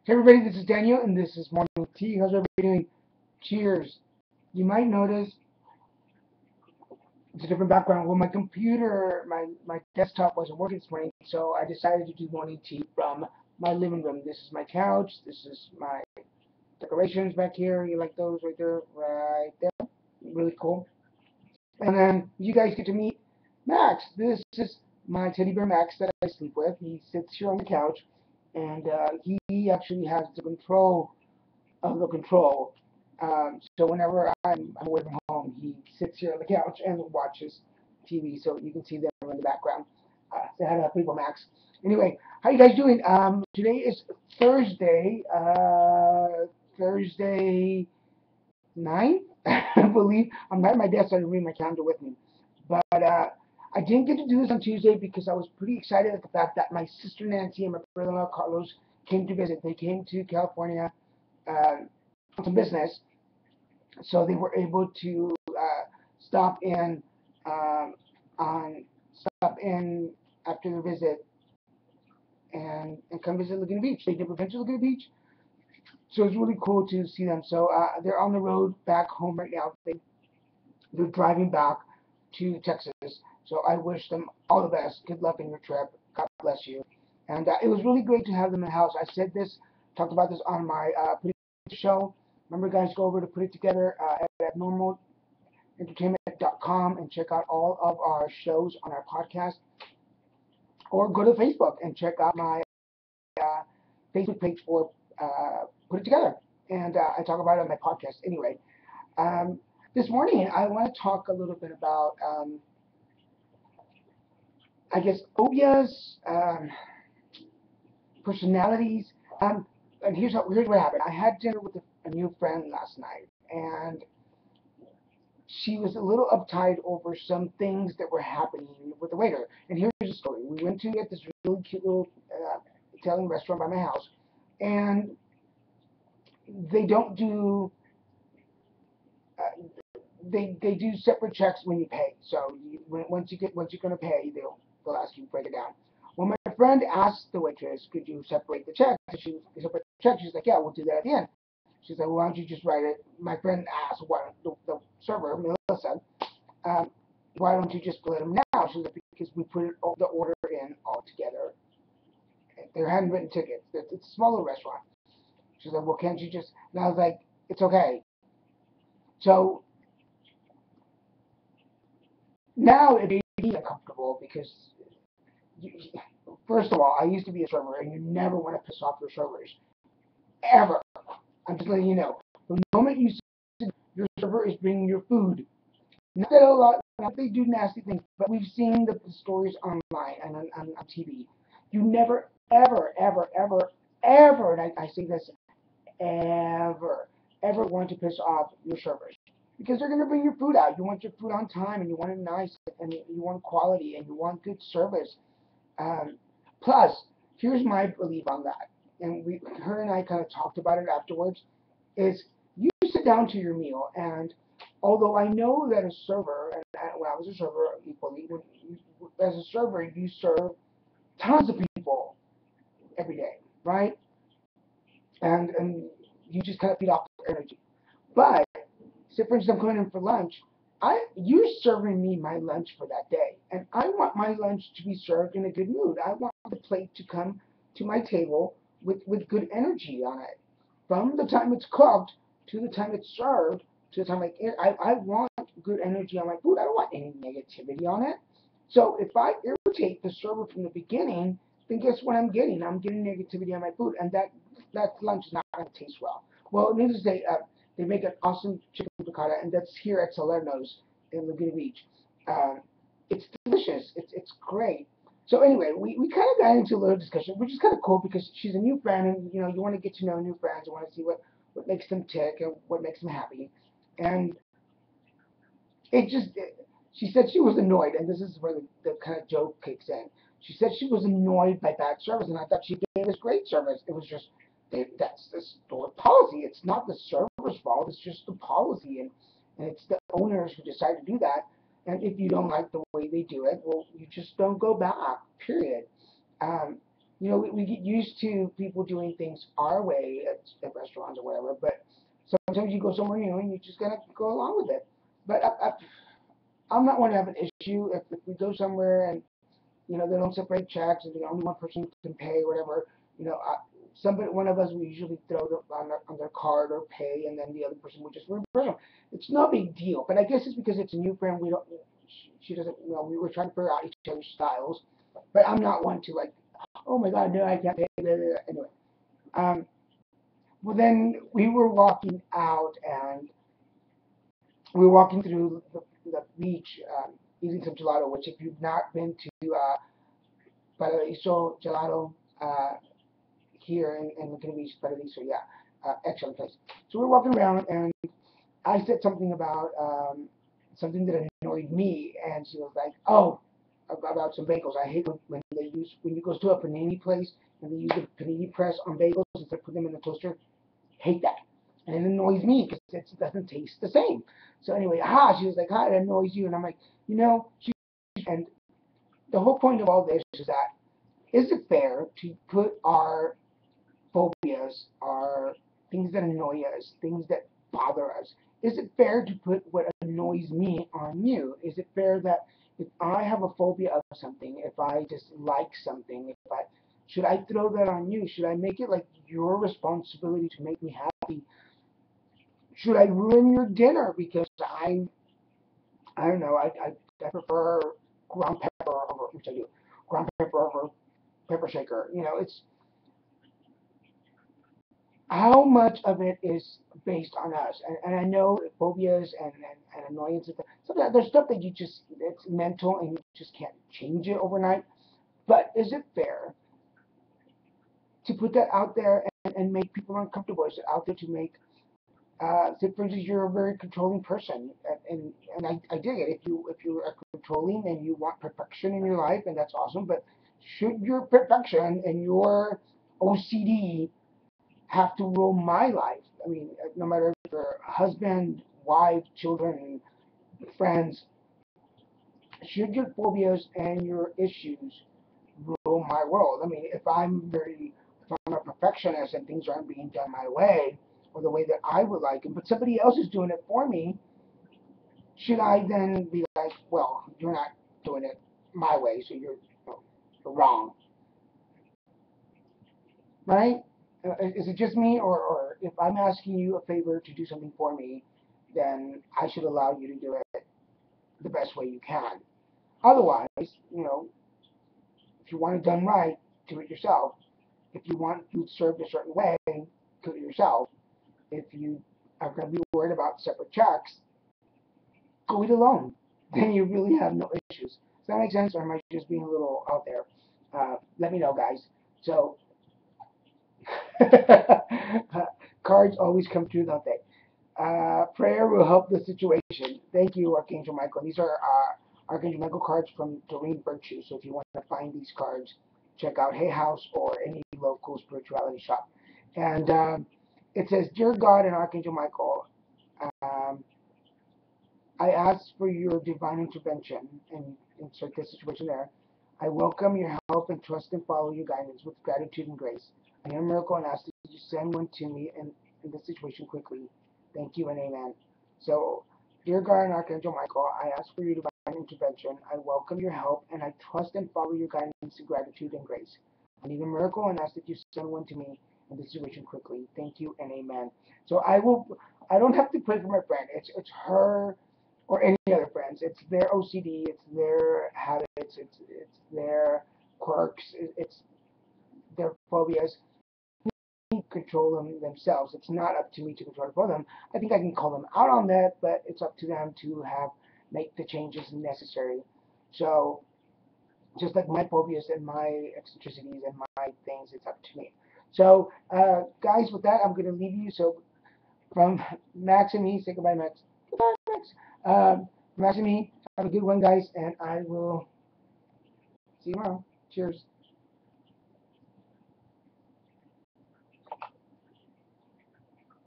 Hey everybody, this is Daniel, and this is Morning Tea. How's everybody doing? Cheers. You might notice it's a different background. Well, my computer, my desktop wasn't working this morning, so I decided to do Morning Tea from my living room. This is my couch. This is my decorations back here. You like those right there? Right there. Really cool. And then you guys get to meet Max. This is my teddy bear Max that I sleep with. He sits here on the couch, and he actually has the control of the control. So whenever I'm away from home, he sits here on the couch and watches TV. So you can see them in the background. Say hi to people, Max. Anyway, how you guys doing? Today is Thursday. Thursday 9th, I believe. I'm not at my desk, so I didn't read my calendar with me. But I didn't get to do this on Tuesday because I was pretty excited at the fact that my sister Nancy and my brother-in-law Carlos came to visit. They came to California on some business, so they were able to stop in um, on stop in after their visit and come visit Laguna Beach. They never been to Laguna Beach, so it's really cool to see them. So they're on the road back home right now. They're driving back to Texas. So I wish them all the best. Good luck in your trip. God bless you. And it was really great to have them in the house. I said this, talked about this on my Put It show. Remember, guys, go over to Put It Together at abnormalentertainment.com and check out all of our shows on our podcast. Or go to Facebook and check out my Facebook page for Put It Together. And I talk about it on my podcast. Anyway, this morning I want to talk a little bit about, I guess, phobias, personalities. And here's what happened. I had dinner with a new friend last night, and she was a little uptight over some things that were happening with the waiter. And here's the story. We went to get this really cute little Italian restaurant by my house, and they don't do they do separate checks when you pay. So once you're going to pay, they'll ask you to break it down. Well, my friend asked the waitress, "Could you separate the checks?" And she separate the checks. She's like, "Yeah, we'll do that at the end." She's like, "Well, why don't you just write it?" My friend asked, "Why the server, Melissa, um, why don't you just split them now?" She's like, "Because we put the order in all together. They're handwritten tickets. It's a smaller restaurant." She's like, "Well, can't you just?" And I was like, "It's okay." So now it made me uncomfortable because, you, first of all, I used to be a server, and you never want to piss off your servers ever. I'm just letting you know. The moment you see your server is bringing your food, not that a lot, not that they do nasty things, but we've seen the stories online and on TV. You never, ever, ever, ever, ever, and I say this, ever want to piss off your servers because they're going to bring your food out. You want your food on time, and you want it nice, and you want quality, and you want good service. Um, Plus, here's my belief on that, and her and I kind of talked about it afterwards. Is you sit down to your meal, and although I know that a server, and when I was a server equally, as a server you serve tons of people every day, right? And you just kind of feed off their energy. But say for instance, I'm coming in for lunch. You're serving me my lunch for that day, and I want my lunch to be served in a good mood. I want the plate to come to my table with good energy on it, from the time it's cooked to the time it's served to the time I want good energy on my food. I don't want any negativity on it. So if I irritate the server from the beginning, then guess what I'm getting? I'm getting negativity on my food, and that lunch is not going to taste well. Well, needless to say, they make an awesome chicken piccata, and that's here at Salerno's in Laguna Beach. It's delicious. It's great. So anyway, we kind of got into a little discussion, which is kind of cool because she's a new friend, and you want to get to know new friends. You want to see what makes them tick and what makes them happy. And she said she was annoyed, and this is where the kind of joke kicks in. She said she was annoyed by bad service, and I thought she gave us great service. It was just that's the store policy. It's not the server's fault. It's just the policy, and it's the owners who decide to do that. And if you don't like the way they do it, well, you just don't go back. Period. Um, you know, we get used to people doing things our way at restaurants or whatever, but sometimes you go somewhere, you know, and you just gotta go along with it. But I'm not one to have an issue if we go somewhere and you know they don't separate checks and the only one person can pay whatever. You know, somebody one of us will usually throw them on their card or pay, and then the other person will just reimburse them. It's no big deal. But I guess it's because it's a new friend. We don't. She doesn't. You know, we were trying to figure out each other's styles. But I'm not one to like, oh my God, no, I can't pay. Blah, blah, blah. Anyway, um, well then we were walking out and we were walking through the beach, eating some gelato. Which if you've not been to Paradiso Gelato here in Laguna Beach, Paradiso, yeah, excellent place. So we're walking around, and I said something about something that annoyed me, and she was like, "Oh, about some bagels. I hate when you go to a panini place and they use the panini press on bagels instead of putting them in the toaster. Hate that, and it annoys me because it doesn't taste the same." So anyway, she was like, "Ha, it annoys you," and I'm like, you know, and the whole point of all this is that is it fair to put our phobias, our things that annoy us, things that bother us? Is it fair to put what annoys me on you? Is it fair that if I have a phobia of something, if I just like something, if I should I throw that on you? Should I make it like your responsibility to make me happy? Should I ruin your dinner because I don't know, I prefer ground pepper over which I do ground pepper over pepper shaker. You know, it's how much of it is based on us. And I know phobias and annoyances. Sometimes there's stuff that you just it's mental and you just can't change it overnight. But is it fair to put that out there and make people uncomfortable? Is it out there to make say for instance you're a very controlling person and I dig it if you are controlling and you want perfection in your life and that's awesome, but should your perfection and your OCD have to rule my life? I mean, no matter if you're husband, wife, children, friends, should your phobias and your issues rule my world? I mean, if I'm a perfectionist and things aren't being done my way or the way that I would like it, but somebody else is doing it for me, should I then be like, well, you're not doing it my way, so you're wrong, right? Is it just me, or if I'm asking you a favor to do something for me, then I should allow you to do it the best way you can. Otherwise, you know, if you want it done right, do it yourself. If you want food served a certain way, cook it yourself. If you are going to be worried about separate checks, go eat alone. Then you really have no issues. Does that make sense, or am I just being a little out there? Let me know, guys. So cards always come true, don't they? Prayer will help the situation. Thank you, Archangel Michael. These are Archangel Michael cards from Doreen Virtue. So if you want to find these cards, check out Hay House or any local spirituality shop. And it says, Dear God and Archangel Michael, um, I ask for your divine intervention and insert this situation there. I welcome your help and trust and follow your guidance with gratitude and grace. I am a miracle and ask that you send one to me in this situation quickly. Thank you and amen. So, dear God and Archangel Michael, I ask for your divine intervention. I welcome your help and I trust and follow your guidance with gratitude and grace. I need a miracle and ask that you send one to me in this situation quickly. Thank you and amen. So I don't have to pray for my friend. It's her or any other friends. It's their OCD, it's their habits, it's their quirks, it's their phobias. They control them themselves. It's not up to me to control it for them. I think I can call them out on that, but it's up to them to make the changes necessary. So just like my phobias and my eccentricities and my things, it's up to me. So guys, with that, I'm going to leave you. So from Max and me, say goodbye, Max. Goodbye, Max. Max and me, have a good one, guys, and I will see you tomorrow. Cheers.